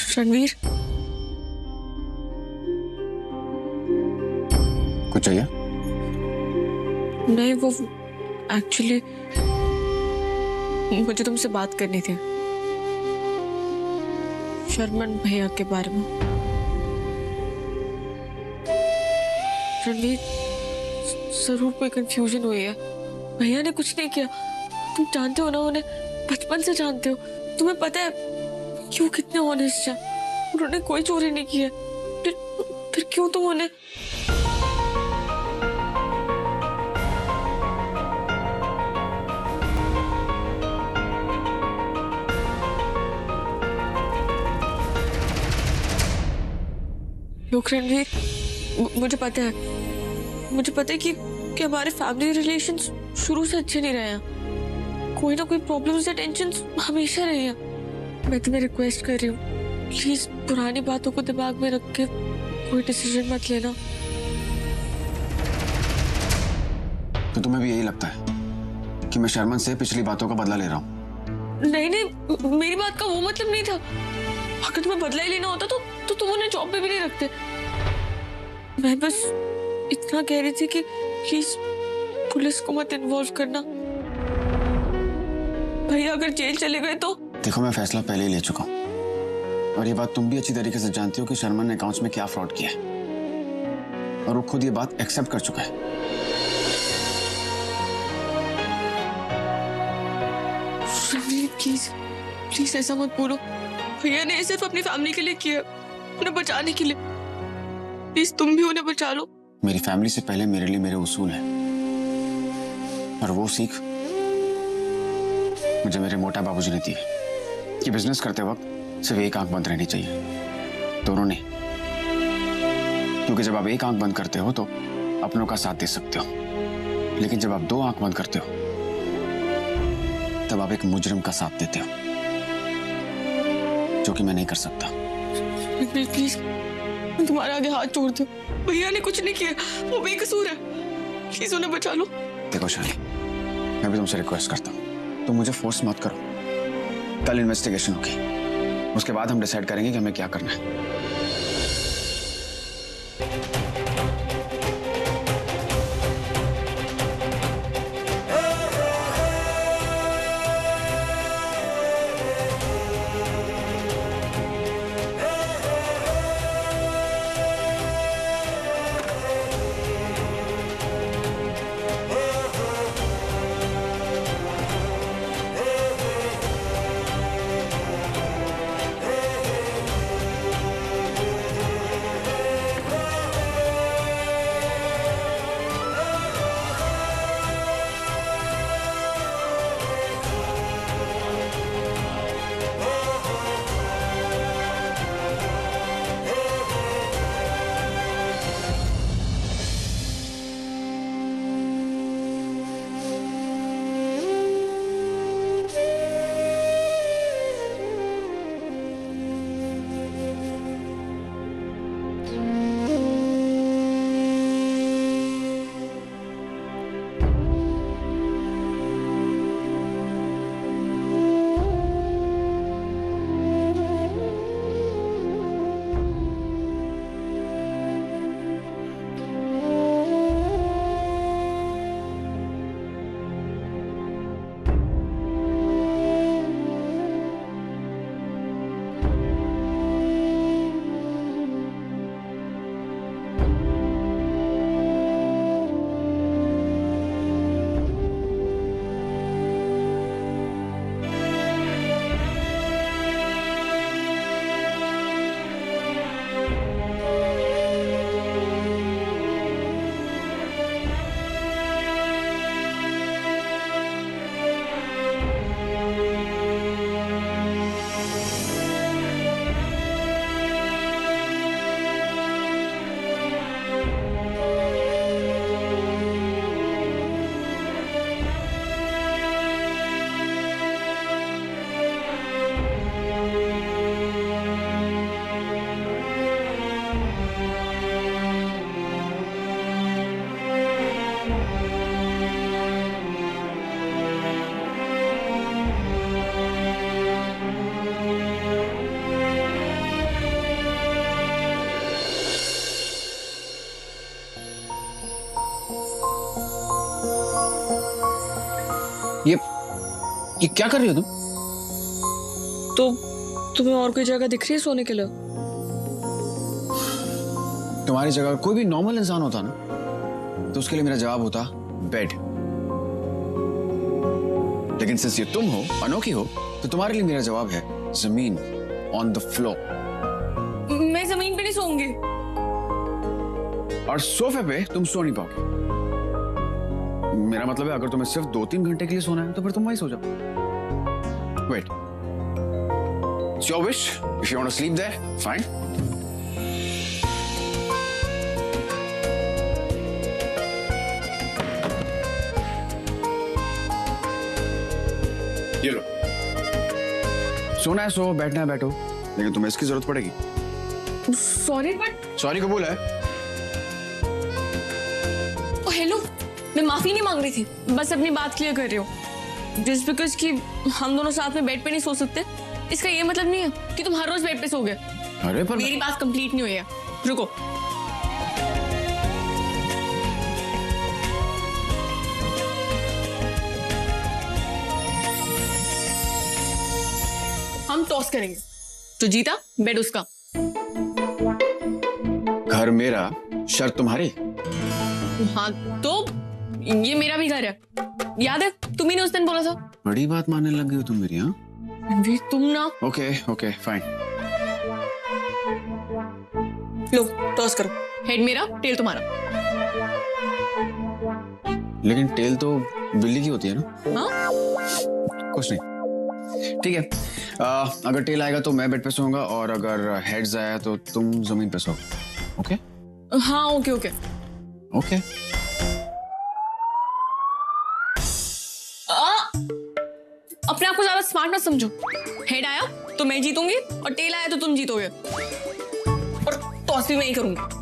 रणवीर, कुछ चाहिए? नहीं, वो एक्चुअली मुझे तुमसे बात करनी थी शर्मन भैया के बारे में। रणवीर, जरूर कोई कंफ्यूजन हुई है। भैया ने कुछ नहीं किया। तुम जानते हो ना उन्हें, बचपन से जानते हो। तुम्हें पता है क्यों कितने ऑनेस्ट है। उन्होंने कोई चोरी नहीं की है। फिर क्यों तुम उन्हें रणवीर, मुझे पता है कि हमारे फैमिली रिलेशंस शुरू से अच्छे नहीं रहे हैं। कोई ना कोई प्रॉब्लम्स या टेंशंस हमेशा रहे हैं। मैं तुम्हें रिक्वेस्ट कर रही हूँ, प्लीज पुरानी बातों को दिमाग में रख के कोई डिसीजन मत लेना। तो तुम्हें भी यही लगता है कि मैं शर्मन से पिछली बातों का बदला ले रहा हूँ? नहीं, मेरी बात का वो मतलब नहीं था। अगर तुम्हें बदला ही लेना होता तो तुम उन्हें जॉब पे भी नहीं रखते। मैं बस इतना कह रही थी कि प्लीज पुलिस को मत इन्वॉल्व करना। भैया अगर जेल चले गए तो? देखो, मैं फैसला पहले ही ले चुका हूँ और ये बात तुम भी अच्छी तरीके से जानती हो कि शर्मन ने अकाउंट्स में क्या फ्रॉड किया है और वो खुद ये बात एक्सेप्ट कर चुका है। प्लीज ऐसा मत बोलो। भैया ने सिर्फ अपनी फैमिली के लिए किया, उन्हें बचाने के लिए। प्लीज तुम भी उन्हें बचा लो। मेरी फैमिली से पहले मेरे लिए मेरे उसूल हैं और वो सीख मुझे मेरे मोटा बाबूजी ने दी है कि बिजनेस करते वक्त सिर्फ एक आंख बंद रहनी चाहिए, दोनों नहीं। क्योंकि जब आप एक आंख बंद करते हो तो अपनों का साथ दे सकते हो, लेकिन जब आप दो आंख बंद करते हो तब आप एक मुजरिम का साथ देते हो, जो कि मैं नहीं कर सकता। प्लीज तुम्हारे आगे हाथ जोड़ दो। भैया ने कुछ नहीं किया, वो बेकसूर है। प्लीज उन्हें बचा लो। देखो शाली, मैं भी तुमसे रिक्वेस्ट करता हूँ, तुम मुझे फोर्स मत करो। कल इन्वेस्टिगेशन होगी, उसके बाद हम डिसाइड करेंगे कि हमें क्या करना है। ये क्या कर रही हो तुम? तो तुम्हें और कोई जगह दिख रही है सोने के लिए? तुम्हारी जगह कोई भी नॉर्मल इंसान होता ना, तो उसके लिए मेरा जवाब होता बेड। लेकिन सिंस ये तुम हो, अनोखी हो, तो तुम्हारे लिए मेरा जवाब है जमीन, ऑन द फ्लोर। मैं जमीन पे नहीं सोऊंगी। और सोफे पे तुम सो नहीं पाओगे। मेरा मतलब है, अगर तुम्हें सिर्फ 2-3 घंटे के लिए सोना है तो फिर तुम वहीं सो जाओ। Wait, it's your wish. If you want to sleep there, fine. ये लो, सोना है सो, बैठना है बैठो, लेकिन तुम्हें इसकी जरूरत पड़ेगी। सॉरी बट सॉरी कबूल है। हेलो, मैं माफी नहीं मांग रही थी, बस अपनी बात क्लियर कर रही हूँ। जस्ट बिकॉज कि हम दोनों साथ में बेड पे नहीं सो सकते, इसका ये मतलब नहीं है कि तुम हर रोज बेड पे सोगे। अरे पर मेरी बात कंप्लीट नहीं हुई है, रुको। हम टॉस करेंगे, जो जीता बेड उसका। घर मेरा, शर्त तुम्हारी। हाँ तो ये मेरा भी घर है, याद है तुम्ही ने उस दिन बोला था। बड़ी बात मानने लग गई हो तुम मेरी। हाँ रणवीर तुम ना। Okay okay fine. लो टॉस करो, हेड मेरा टेल तुम्हारा। लेकिन टेल तो बिल्ली की होती है ना। हाँ कुछ नहीं, ठीक है। अगर टेल आएगा तो मैं बेड पे सोऊंगा, और अगर हेड्स आया तो तुम जमीन पे सोओगे। ओके हाँ ओके ओके ओके। अपने आप को ज्यादा स्मार्ट मत समझो। हेड आया तो मैं जीतूंगी और टेल आया तो तुम जीतोगे, और टॉस भी मैं ही करूंगी।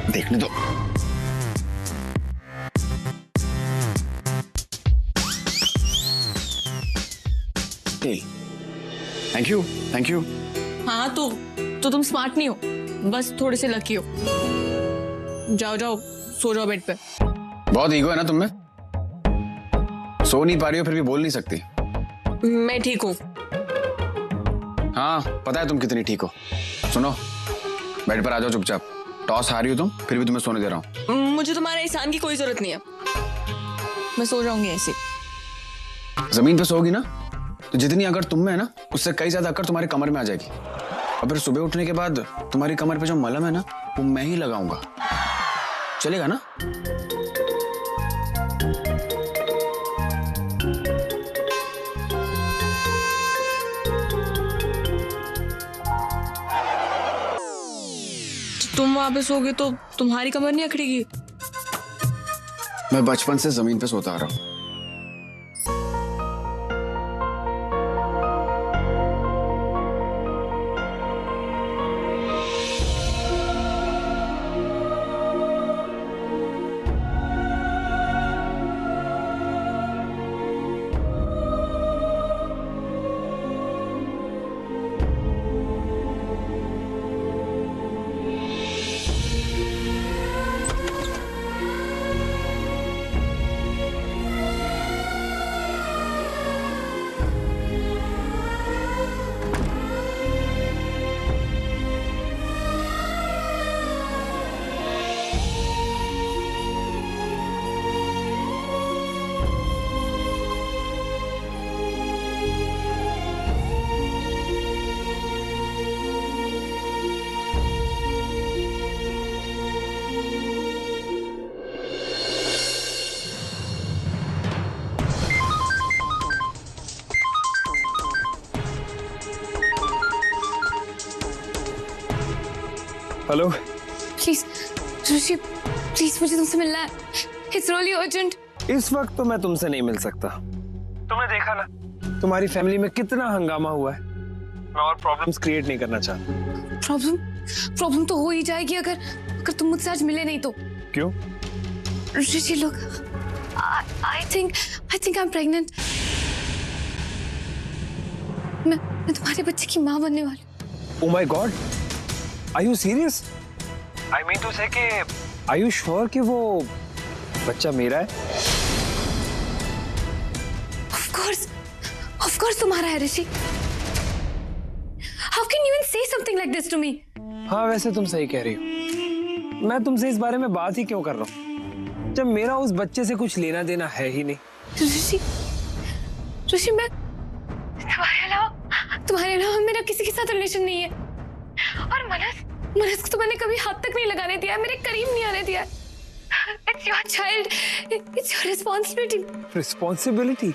देखने दो। Tell, thank you thank you. हाँ तो तुम स्मार्ट नहीं हो, बस थोड़े से लकी हो। जाओ जाओ सो जाओ बेड पे। बहुत ईगो है ना तुम में, सो नहीं पा रही हो फिर भी बोल नहीं सकती। मैं ठीक हूँ। हाँ पता है तुम कितनी ठीक हो। सुनो, बेड पर आ जाओ चुपचाप। टॉस हारी हो तुम, फिर भी तुम्हें सोने दे रहा हूँ। मुझे तुम्हारे एहसान की कोई जरूरत नहीं है, मैं सो जाऊंगी ऐसे। जमीन पे सोओगी ना, तो जितनी अगर तुम में है ना, उससे कई ज्यादा अकर तुम्हारे कमर में आ जाएगी। और फिर सुबह उठने के बाद तुम्हारी कमर पे जो मलहम है ना, वो मैं ही लगाऊंगा। चलेगा ना? तुम वहां पे सोगे तो तुम्हारी कमर नहीं अकड़ेगी। मैं बचपन से जमीन पे सोता आ रहा हूँ। हेलो प्लीज ऋषि, प्लीज मुझे तुमसे मिलना है, इट्स रियली अर्जेंट। इस वक्त तो मैं तुमसे नहीं मिल सकता। तुमने देखा ना तुम्हारी फैमिली में कितना हंगामा हुआ है। मैं और प्रॉब्लम्स क्रिएट नहीं करना चाहता। प्रॉब्लम तो हो ही जाएगी अगर अगर तुम मुझसे आज मिले नहीं तो। क्यों? ऋषि लोग I think I am pregnant. मैं तुम्हारे बच्चे की माँ बनने वाली। Oh my God, are you serious? I mean to say कि are you sure कि वो बच्चा मेरा है? Of course तुम्हारा है ऋषि। How can you even say something like this to me? हाँ, वैसे तुम सही कह रही हो। मैं तुमसे इस बारे में बात ही क्यों कर रहा हूँ जब मेरा उस बच्चे से कुछ लेना देना है ही नहीं। ऋषि मैं तुम्हारे अलावा मेरा किसी के साथ रिलेशन नहीं है। और मनस को तो मैंने कभी हाथ तक नहीं लगाने दिया है, मेरे करीब नहीं आने दिया है। It's your child, it's your responsibility. Responsibility?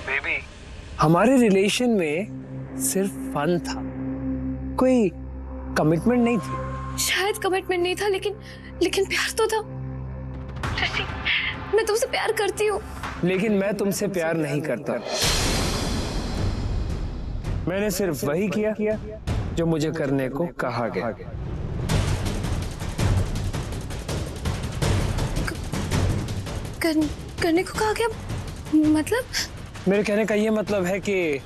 Baby, हमारे रिलेशन में सिर्फ फन था, कोई कमिटमेंट नहीं थी। शायद कमिटमेंट नहीं था लेकिन प्यार तो था। ऋषि, मैं तुमसे प्यार करती हूँ। लेकिन मैं तुमसे प्यार नहीं करता। मैंने सिर्फ वही किया जो मुझे करने को कहा गया। करने को कहा गया मतलब? मेरे कहने का ये मतलब है कि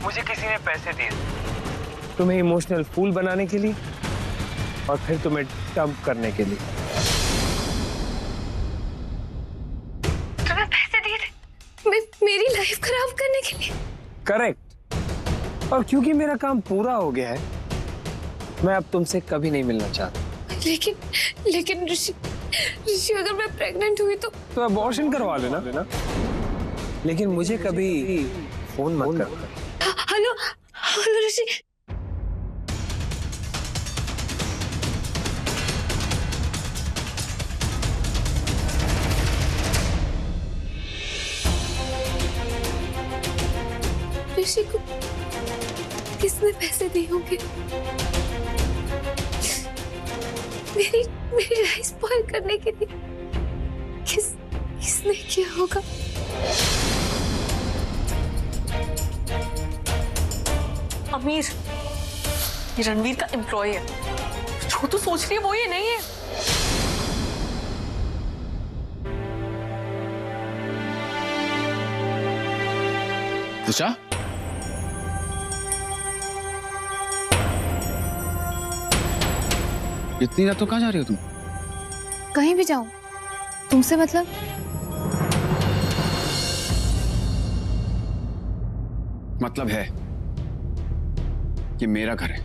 मुझे किसी ने पैसे दिए तुम्हें इमोशनल फूल बनाने के लिए और फिर तुम्हें डंप करने के लिए। तुम्हें पैसे दिए थे मेरी लाइफ खराब करने के लिए? करेक्ट। और क्योंकि मेरा काम पूरा हो गया है, मैं अब तुमसे कभी नहीं मिलना चाहता। लेकिन ऋषि अगर मैं प्रेग्नेंट हुई तो अबॉर्शन करवा लेना। लेकिन मुझे कभी फोन मत करना। हेलो ऋषि। ऋषि को किसने पैसे दिए होंगे? मेरी लाइफ स्पॉइल करने के लिए किसने किया होगा? अमीर, ये रणवीर का एम्प्लॉय है। जो तू सोच रही है वो ये नहीं है। दिशा, इतनी रात तो कहाँ जा रही हो तुम? कहीं भी जाऊं, तुमसे मतलब? मतलब है कि मेरा घर है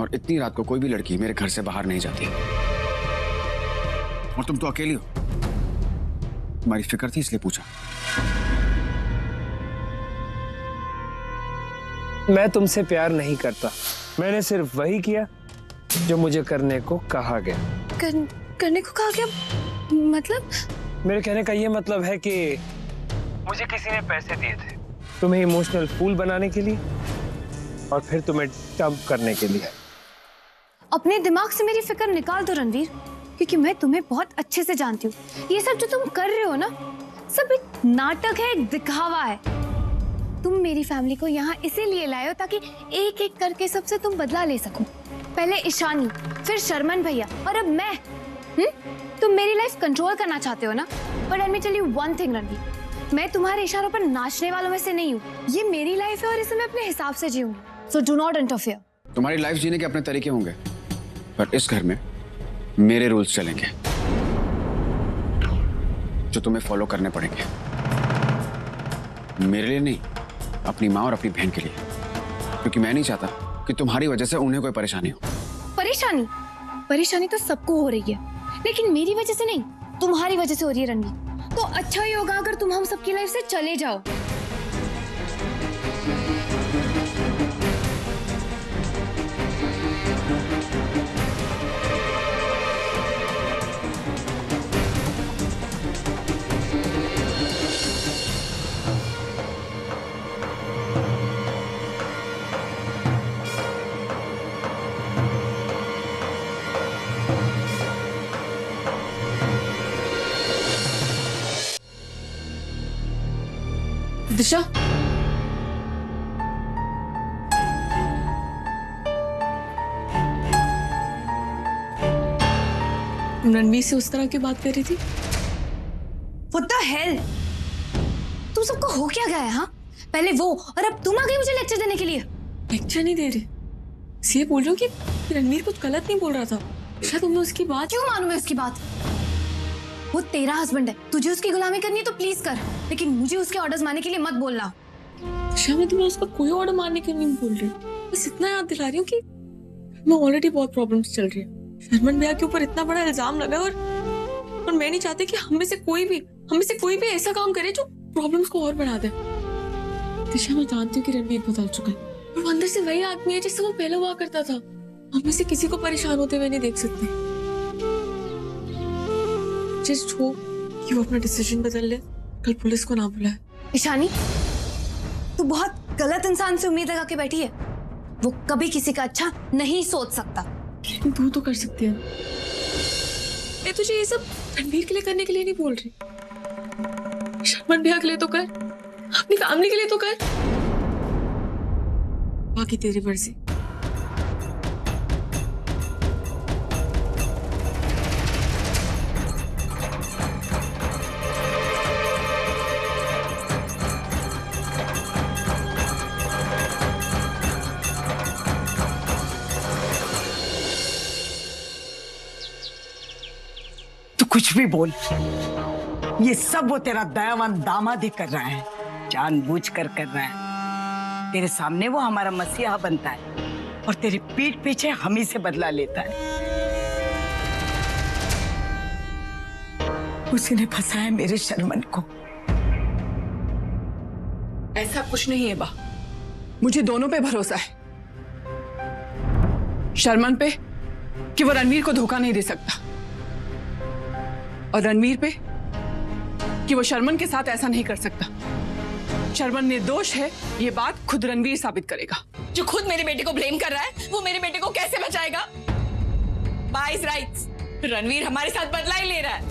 और इतनी रात को कोई भी लड़की मेरे घर से बाहर नहीं जाती। और तुम तो अकेली हो। तुम्हारी फिक्र थी इसलिए पूछा। मैं तुमसे प्यार नहीं करता। मैंने सिर्फ वही किया जो मुझे करने को कहा गया। करने को कहा गया मतलब? मेरे कहने का ये मतलब है कि मुझे किसी ने पैसे दिए थे तुम्हें इमोशनल फूल बनाने के लिए और फिर तुम्हें डंप करने के लिए। अपने दिमाग से मेरी फिक्र निकाल दो रणवीर, क्योंकि मैं तुम्हें बहुत अच्छे से जानती हूँ। ये सब जो तुम कर रहे हो ना, सब एक नाटक है, एक दिखावा है। तुम मेरी फैमिली को यहाँ इसीलिए लाए हो ताकि एक एक करके सबसे तुम बदला ले सको। पहले ईशानी, फिर शर्मन भैया और अब मैं। तुम मेरी लाइफ कंट्रोल करना चाहते हो ना? But let me tell you one thing Ranveer, मैं तुम्हारे इशारों पर नाचने वालों में से नहीं हूँ। ये मेरी लाइफ है और इसे मैं अपने हिसाब से जीऊंगी। So do not interfere. तुम्हारी लाइफ जीने के अपने तरीके होंगे, पर इस घर में मेरे रूल्स चलेंगे जो तुम्हें फॉलो करने पड़ेंगे। मेरे लिए नहीं, अपनी माँ और अपनी बहन के लिए, क्योंकि मैं नहीं चाहता कि तुम्हारी वजह से उन्हें कोई परेशानी हो। परेशानी तो सबको हो रही है, लेकिन मेरी वजह से नहीं, तुम्हारी वजह से हो रही है रणवीर। तो अच्छा ही होगा अगर तुम हम सबकी लाइफ से चले जाओ। दिशा, तुम रणवीर से उस तरह की बात कर रही थी? What the hell? तुम सबको हो क्या गया है हाँ? पहले वो और अब तुम आ गई मुझे लेक्चर देने के लिए। लेक्चर नहीं दे रही, ये बोल रही हूँ कि रणवीर कुछ गलत नहीं बोल रहा था। शायद तुमने उसकी बात। क्यों मानूं मैं उसकी बात? वो तेरा हस्बैंड है, तुझे उसकी गुलामी करनी है तो प्लीज कर, लेकिन मुझे उसके ऑर्डर्स मानने के लिए मत बोलना। शायद मैं तुम्हें उसका कोई ऑर्डर मानने के लिए नहीं बोल रही, बस इतना याद दिला रही हूँ कि मैं ऑलरेडी बहुत प्रॉब्लम्स चल रही है। शर्मन भैया के ऊपर इतना बड़ा इल्जाम लगा और मैं नहीं चाहती कि हम में से कोई भी ऐसा काम करे जो प्रॉब्लम्स को और बढ़ा दे। दिशा, मैं जानती हूँ कि रणवीर बदल चुका है, पर वो अंदर से वही आदमी है जिससे वो पहले हुआ करता था। हम में से किसी को परेशान होते हुए नहीं देख सकते। जस्ट होप कि वो अपना डिसीजन बदल ले, कल पुलिस को ना बुलाए। ईशानी, तू बहुत गलत इंसान से उम्मीद लगा के बैठी है। वो कभी किसी का अच्छा नहीं सोच सकता। लेकिन तू तो कर सकती है। मैं तुझे ये सब रणवीर के लिए करने के लिए नहीं बोल रही, शर्मन भैया के लिए तो कर, अपनी फैमिली के लिए तो कर, बाकी तेरी मर्जी। कुछ भी बोल, ये सब वो तेरा दयावान दामाद ही कर रहा है, जानबूझ कर रहा है। तेरे सामने वो हमारा मसीहा बनता है और तेरी पीठ पीछे हम ही से बदला लेता है। उसी ने फंसाया मेरे शर्मन को। ऐसा कुछ नहीं है बा, मुझे दोनों पे भरोसा है। शर्मन पे कि वो रणवीर को धोखा नहीं दे सकता, और रणवीर पे कि वो शर्मन के साथ ऐसा नहीं कर सकता। शर्मन निर्दोष है, ये बात खुद रणवीर साबित करेगा। जो खुद मेरे बेटे को ब्लेम कर रहा है, वो मेरे बेटे को कैसे बचाएगा? बाइस राइट्स, रणवीर हमारे साथ बदला ही ले रहा है।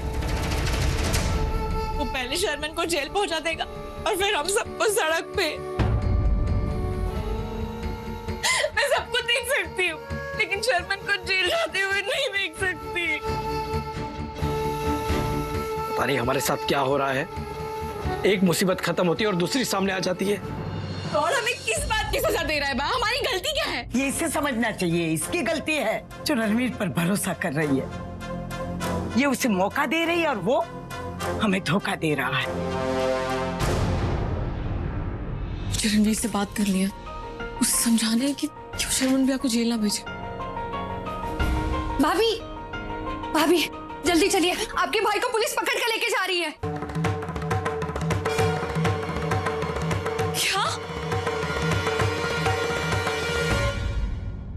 वो पहले शर्मन को जेल पहुंचा देगा और फिर हम सबको सड़क पे। मैं सबको देख सकती हूँ, लेकिन शर्मन को जेल जाते हुए नहीं देख सकती। पता नहीं हमारे साथ क्या हो रहा है, एक मुसीबत खत्म होती है और दूसरी सामने आ जाती है। और हमें किस बात की सजा दे रहा है बा? हमारी गलती क्या है? ये इसे समझना चाहिए, इसकी गलती है जो रणवीर पर भरोसा कर रही है। ये उसे मौका दे रही है और वो हमें धोखा दे रहा है। रणवीर से बात कर लिया, उसे समझाने कि क्यों शर्मन भैया को जेल ना भेजे। भाभी, भाभी जल्दी चलिए, आपके भाई को पुलिस पकड़ कर लेके